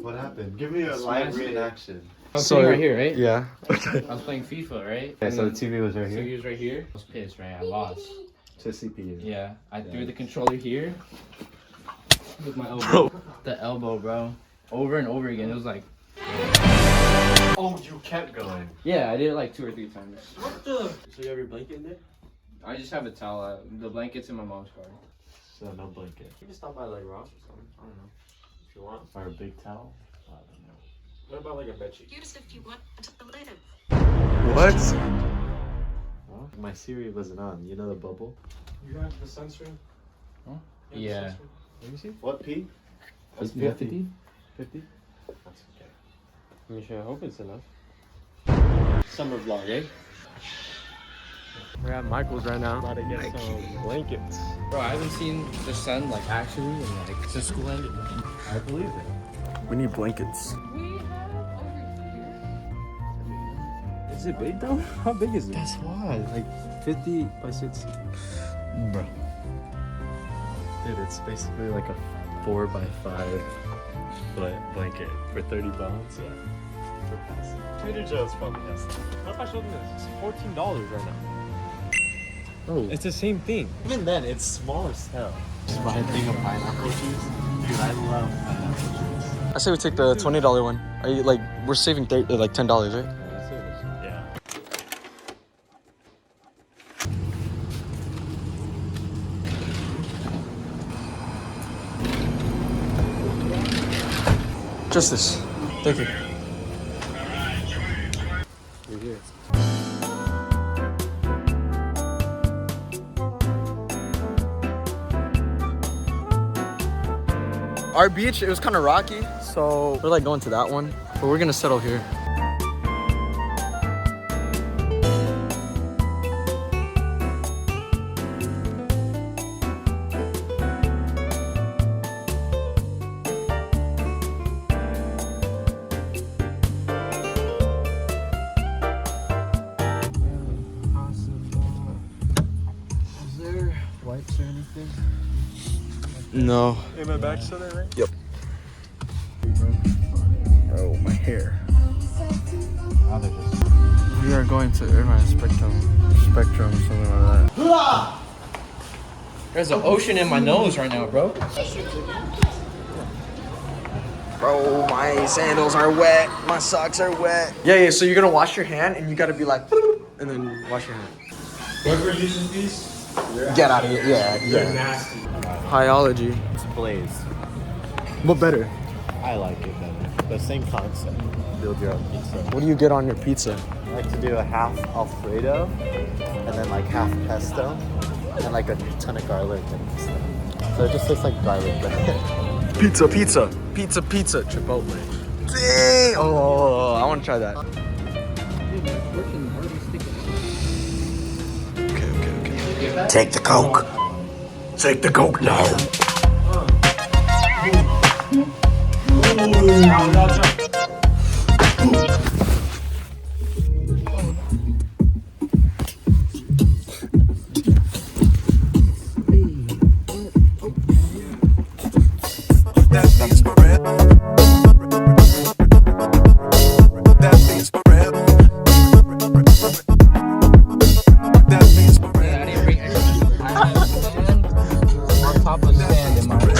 What happened? Give me a live reenaction. I was sitting right here, right? Yeah. I was playing FIFA, right? Okay, so the TV was right TV here. was right here. I was pissed, right? I lost. To CPU. Yeah, I threw the controller here with my elbow. The elbow, bro. Over and over again. It was like, Oh, you kept going. yeah, I did it like 2 or 3 times. What the? So you have your blanket in there? I just have a towel. The blanket's in my mom's car. So no blanket. You can stop by like Ross or something. I don't know. If you want. Or a big towel. I don't know. What about like a bedsheet? Use if you want to live. What? Well, my Siri wasn't on. You know the bubble? You have the sunscreen? Huh? You have the Yeah. sunscreen? Let me see. What P? That's 50? 50? That's okay. You should hope it's enough. Summer vlog, eh? We're at Michael's right now. About to get some blankets. Bro, I haven't seen the sun like actually in like since school ended. I believe it. We need blankets. We have over here. Is it big though? How big is it? That's why. Like 50 by 60. Bro. Dude, it's basically like a 4x5 foot blanket for 30 pounds. Yeah. For passing. Trader Joe's probably has that. What if I showed them this? It's $14 right now. Oh, It's the same thing. even then, it's small as hell. Just buy a thing of pineapple juice. Dude, I love pineapple juice. I say we take the $20 one. Are you like we're saving like $10, right? Yeah. Just this. Thank you. We're here. Our beach, it was kind of rocky, so we're like going to that one, but we're gonna settle here. Is there wipes or anything? No. In my back still there, right? Yep. Oh, my hair. Now they're just. We are going to Irvine Spectrum, something like that. There's an ocean in my nose right now, bro. Bro, my sandals are wet. My socks are wet. Yeah, so you're gonna wash your hand and you gotta be like, and then wash your hand. Whoever uses these, Get out of here. Yeah, they're yeah. nasty. Hyology. It's blazed. What better? I like it better. The same concept. Build your own pizza. What do you get on your pizza? I like to do a half Alfredo and then like half pesto and like a ton of garlic and stuff. So it just looks like garlic bread. Pizza. Chipotle. Dang! Oh, I want to try that. Okay. Take the Coke. Take the Coke now. That means forever. That means forever. That means forever. I didn't bring extra. I have sand on top of sand in my room.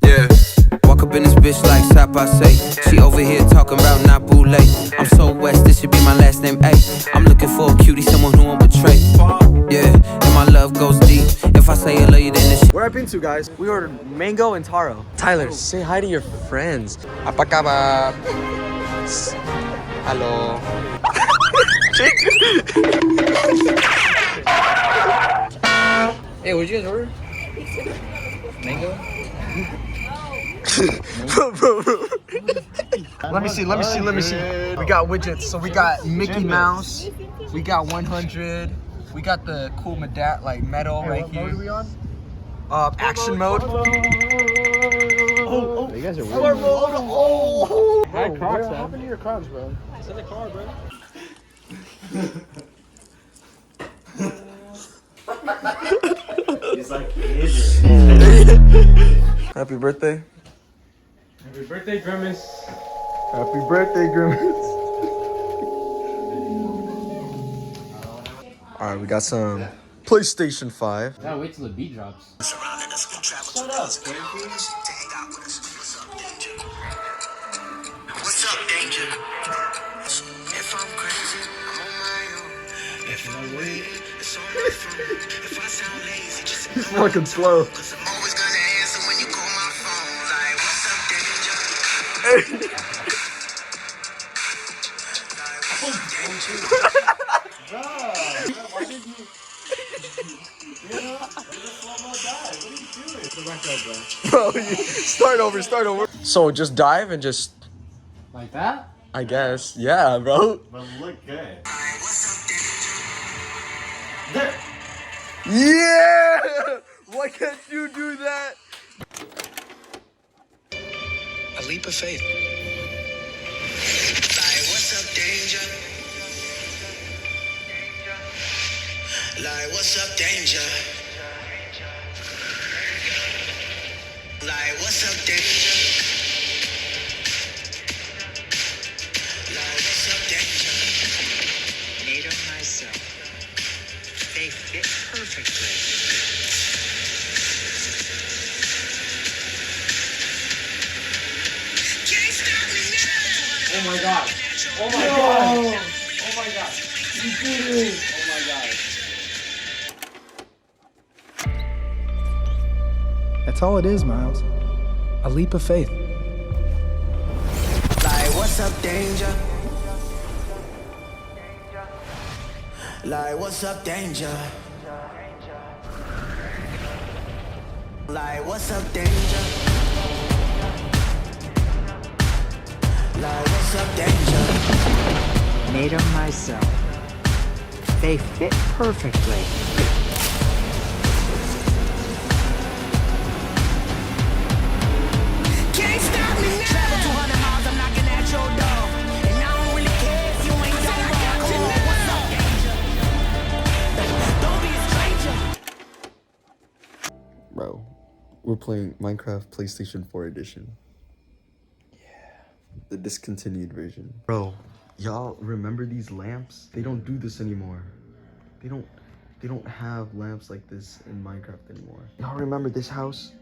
Yeah, walk up in this bitch like Sap I say. She over here talking about not boule. I'm so west, this should be my last name. Ayy, I'm looking for a cutie, someone who won't betray. Yeah, and my love goes deep. If I say I love you, then this Where I've been to, guys, we ordered mango and taro. Tyler, say hi to your friends. Apa kabar? Hello. Hey, what'd you guys order? Mango? Let me see. We got widgets. So we got Mickey Mouse. We got 100. We got the cool metal right here. What are we on? Action mode. You guys are weird. Hi, Crocs, What happened to your Crocs, bro? It's in the car, bro. He's like, Happy birthday. Happy birthday, Grimace. Happy birthday, Grimace. Alright, we got some PlayStation 5. Gotta wait till the beat drops. What's up, danger? If I'm crazy, I'm on my own. If I'm weak, it's on my phone. If I sound lazy, just He's fucking slow. cause I'm always gonna answer when you call my phone. Like, what's up, danger? Bro, start over. So just dive and just, Like that? I guess. Yeah, bro. but look good. Yeah! Why can't you do that? A leap of faith. Like, what's up, danger? Like, what's up, danger? Like, what's up, danger? Like, what's up, danger? Made of myself. They fit perfectly. Can't stop me now. Oh my god. Oh my god. Oh my god. You did it. Oh my god. That's all it is, Miles. A leap of faith. Like, what's up, danger? Like, what's up, danger? Like, what's up, danger? Like, what's up, danger? Made of myself. They fit perfectly. Can't stop me now. Travel 200 miles, I'm knocking at your door. And I don't really care if you ain't gon' walk. Come on, what's up, danger? Don't be a stranger. Bro, we're playing Minecraft PlayStation 4 edition. Yeah. The discontinued version. Bro, y'all remember these lamps? They don't do this anymore. They don't have lamps like this in Minecraft anymore. Y'all remember this house?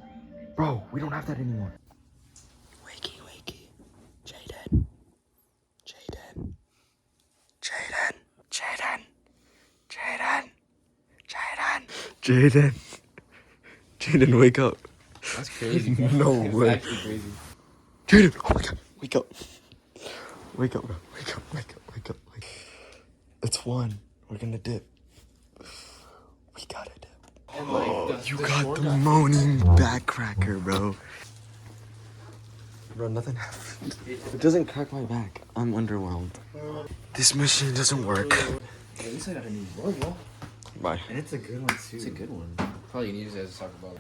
Bro, we don't have that anymore. Wakey. Jaden. Jaden, wake up. That's crazy. Bro. No That's way. actually crazy. Jaden, oh my god, wake up. Wake up, bro. Wake up. It's 1. We're gonna dip. We gotta dip. And like, You got the moaning backcracker, bro. Bro, nothing happened. It doesn't crack my back. I'm underwhelmed. This machine doesn't work. At least I got a new board, bro. Bye. And it's a good one too. It's a good one. Probably need to talk about.